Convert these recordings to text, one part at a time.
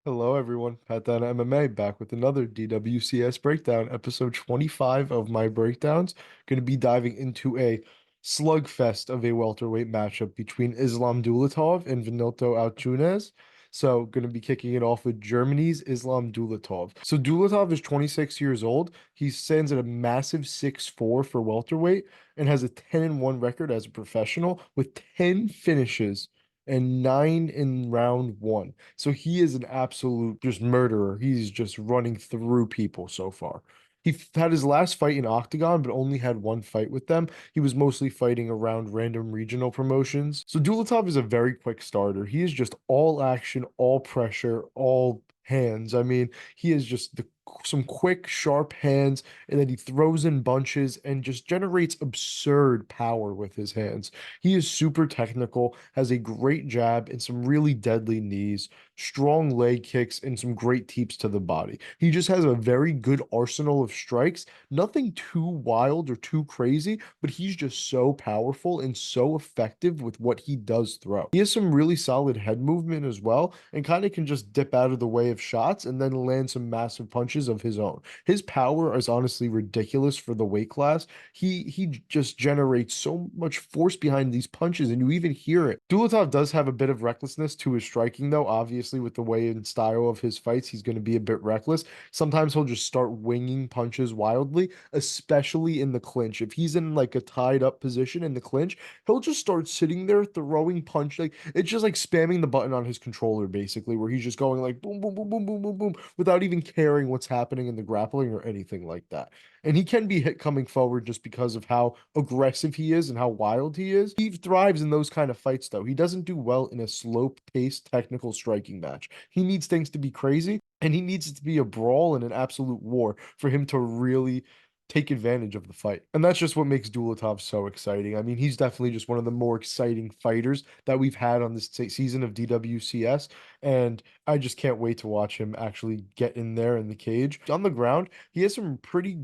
Hello, everyone. Pat Down MMA back with another DWCS breakdown, episode 25 of my breakdowns. Going to be diving into a slugfest of a welterweight matchup between Islam Dulatov and Vanilto Antunes. So, going to be kicking it off with Germany's Islam Dulatov. So, Dulatov is 26 years old. He stands at a massive 6'4" for welterweight and has a 10-1 record as a professional with 10 finishes and 9 in round one. So he is an absolute just murderer. He's just running through people so far. Had his last fight in Octagon, but only had one fight with them. He was mostly fighting around random regional promotions. So Dulatov is a very quick starter. He is just all action, all pressure, all hands. I mean, he is just some quick, sharp hands, and then he throws in bunches and just generates absurd power with his hands. He is super technical, has a great jab and some really deadly knees, strong leg kicks, and some great teeps to the body. He just has a very good arsenal of strikes, nothing too wild or too crazy, but he's just so powerful and so effective with what he does throw. He has some really solid head movement as well, and kind of can just dip out of the way of shots and then land some massive punches of his own. His power is honestly ridiculous for the weight class. He just generates so much force behind these punches, and you even hear it. Dulatov does have a bit of recklessness to his striking, though. Obviously, with the way and style of his fights, he's going to be a bit reckless. Sometimes he'll just start winging punches wildly, especially in the clinch. If he's in like a tied up position in the clinch, he'll just start sitting there throwing punch. Like it's just like spamming the button on his controller, basically, where he's just going like boom, boom, boom, boom, boom, boom, boom, without even caring what's happening in the grappling or anything like that. And he can be hit coming forward just because of how aggressive he is and how wild he is. He thrives in those kind of fights, though. He doesn't do well in a slow-paced technical striking match. He needs things to be crazy, and he needs it to be a brawl and an absolute war for him to really take advantage of the fight. And that's just what makes Dulatov so exciting. I mean, he's definitely just one of the more exciting fighters that we've had on this season of DWCS, and I just can't wait to watch him actually get in there in the cage. On the ground, he has some pretty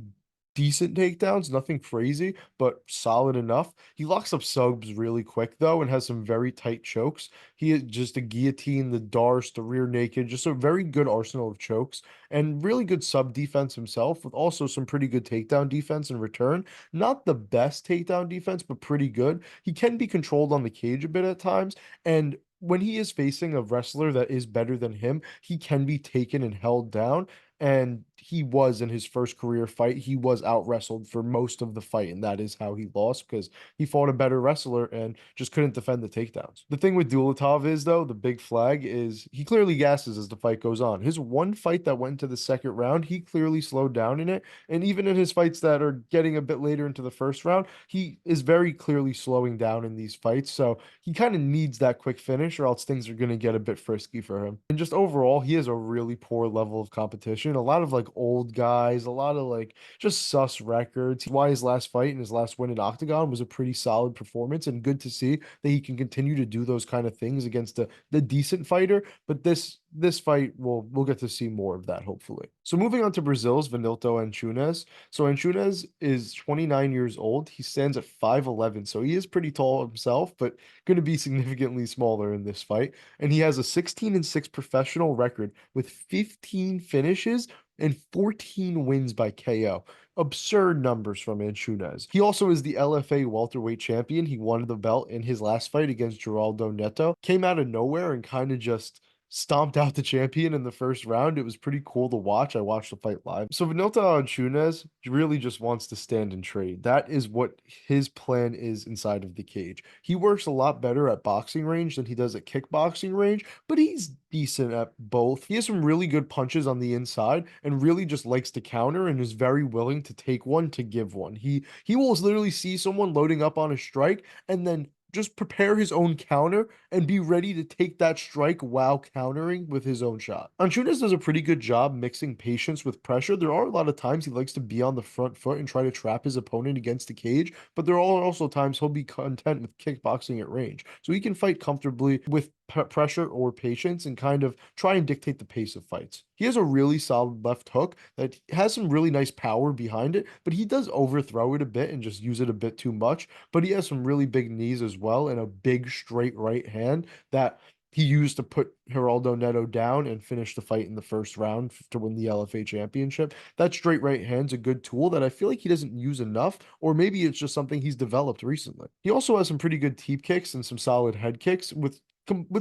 decent takedowns, nothing crazy, but solid enough. He locks up subs really quick though and has some very tight chokes. He is just a guillotine, the darce, the rear naked, just a very good arsenal of chokes and really good sub defense himself with also some pretty good takedown defense in return. Not the best takedown defense, but pretty good. He can be controlled on the cage a bit at times, and when he is facing a wrestler that is better than him, he can be taken and held down. And he was in his first career fight. He was out wrestled for most of the fight, and that is how he lost because he fought a better wrestler and just couldn't defend the takedowns. The thing with Dulatov is, though, the big flag is he clearly gasses as the fight goes on. His one fight that went to the second round, he clearly slowed down in it. And even in his fights that are getting a bit later into the first round, he is very clearly slowing down in these fights. So he kind of needs that quick finish, or else things are going to get a bit frisky for him. And just overall, he has a really poor level of competition. A lot of like old guys, a lot of like just sus records. Why his last fight and his last win in Octagon was a pretty solid performance, and good to see that he can continue to do those kind of things against the decent fighter. But this fight, we'll get to see more of that, hopefully. So moving on to Brazil's Vanilto Antunes. So Antunes is 29 years old. He stands at 5'11", so he is pretty tall himself, but going to be significantly smaller in this fight. And he has a 16-6 professional record with 15 finishes and 14 wins by KO. Absurd numbers from Antunes. He also is the LFA welterweight champion. He won the belt in his last fight against Geraldo Neto. Came out of nowhere and kind of just stomped out the champion in the first round. It was pretty cool to watch. I watched the fight live. So Vanilton Antunes really just wants to stand and trade. That is what his plan is inside of the cage. He works a lot better at boxing range than he does at kickboxing range, but he's decent at both. He has some really good punches on the inside and really just likes to counter and is very willing to take one to give one. He will literally see someone loading up on a strike and then just prepare his own counter and be ready to take that strike while countering with his own shot. Antunes does a pretty good job mixing patience with pressure. There are a lot of times he likes to be on the front foot and try to trap his opponent against the cage, but there are also times he'll be content with kickboxing at range. So he can fight comfortably with pressure or patience and kind of try and dictate the pace of fights. He has a really solid left hook that has some really nice power behind it, but he does overthrow it a bit and just use it a bit too much. But he has some really big knees as well and a big straight right hand that he used to put Geraldo Neto down and finish the fight in the first round to win the LFA championship. That straight right hand's a good tool that I feel like he doesn't use enough, or maybe it's just something he's developed recently. He also has some pretty good teep kicks and some solid head kicks with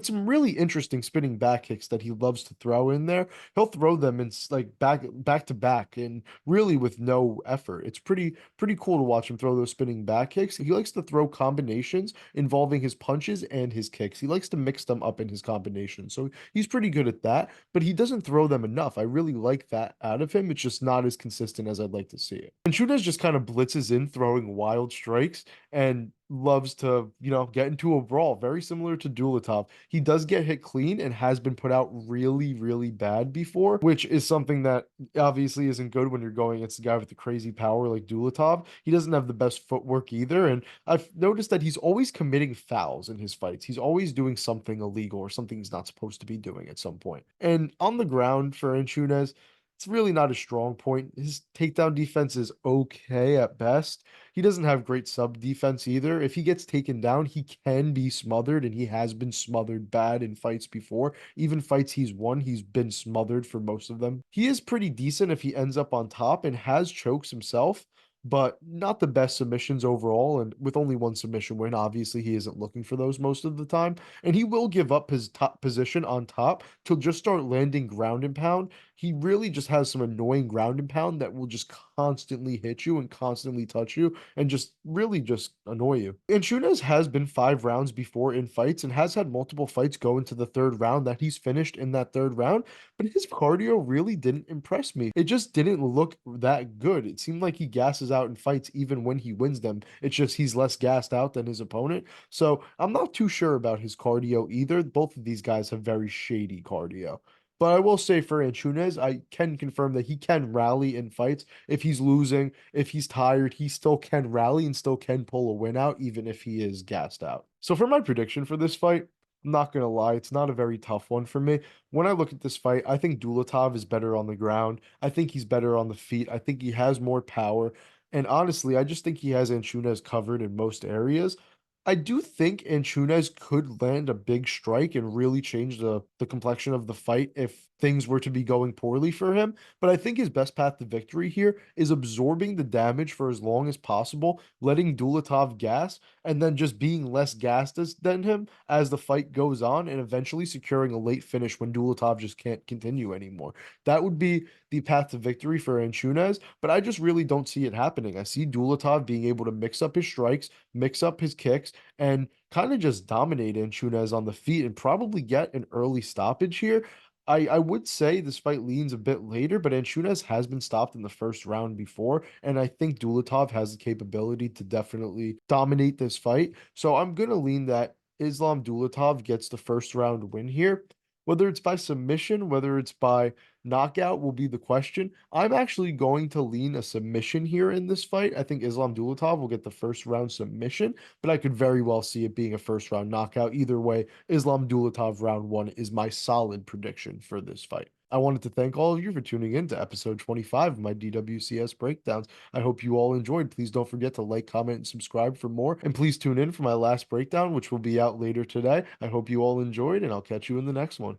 some really interesting spinning back kicks that he loves to throw in there. He'll throw them in like back to back and really with no effort. It's pretty cool to watch him throw those spinning back kicks. He likes to throw combinations involving his punches and his kicks. He likes to mix them up in his combinations. So he's pretty good at that, but he doesn't throw them enough. I really like that out of him. It's just not as consistent as I'd like to see it. And Antunes just kind of blitzes in, throwing wild strikes and loves to, get into a brawl, very similar to Dulatov. He does get hit clean and has been put out really, really bad before, which is something that obviously isn't good when you're going against a guy with the crazy power like Dulatov. He doesn't have the best footwork either, and I've noticed that he's always committing fouls in his fights. He's always doing something illegal or something he's not supposed to be doing at some point. And on the ground for Antunes, it's really not a strong point. His takedown defense is okay at best. He doesn't have great sub defense either. If he gets taken down, he can be smothered, and he has been smothered bad in fights before. Even fights he's won, he's been smothered for most of them. He is pretty decent if he ends up on top and has chokes himself, but not the best submissions overall. And with only one submission win, obviously he isn't looking for those most of the time. And he will give up his top position on top to just start landing ground and pound. He really just has some annoying ground and pound that will just constantly hit you and constantly touch you and just really just annoy you. Antunes has been 5 rounds before in fights and has had multiple fights go into the third round that he's finished in that third round, but his cardio really didn't impress me. It just didn't look that good. It seemed like he gasses out in fights even when he wins them. It's just he's less gassed out than his opponent. So I'm not too sure about his cardio either. Both of these guys have very shady cardio. But I will say for Antunes, I can confirm that he can rally in fights. If he's losing, if he's tired, he still can rally and still can pull a win out, even if he is gassed out. So for my prediction for this fight, I'm not gonna lie, it's not a very tough one for me. When I look at this fight, I think Dulatov is better on the ground. I think he's better on the feet. I think he has more power. And honestly, I just think he has Antunes covered in most areas. I do think Antunes could land a big strike and really change the complexion of the fight if things were to be going poorly for him. But I think his best path to victory here is absorbing the damage for as long as possible, letting Dulatov gas, and then just being less gassed than him as the fight goes on, and eventually securing a late finish when Dulatov just can't continue anymore. That would be the path to victory for Antunes, but I just really don't see it happening. I see Dulatov being able to mix up his strikes, mix up his kicks, and kind of just dominate Antunes on the feet and probably get an early stoppage here. I would say this fight leans a bit later, but Antunes has been stopped in the first round before, and I think Dulatov has the capability to definitely dominate this fight. So I'm gonna lean that Islam Dulatov gets the first round win here. Whether it's by submission, whether it's by knockout will be the question. I'm actually going to lean a submission here in this fight. I think Islam Dulatov will get the first round submission, but I could very well see it being a first round knockout. Either way, Islam Dulatov round one is my solid prediction for this fight. I wanted to thank all of you for tuning in to episode 25 of my DWCS breakdowns. I hope you all enjoyed. Please don't forget to like, comment, and subscribe for more. And please tune in for my last breakdown, which will be out later today. I hope you all enjoyed, and I'll catch you in the next one.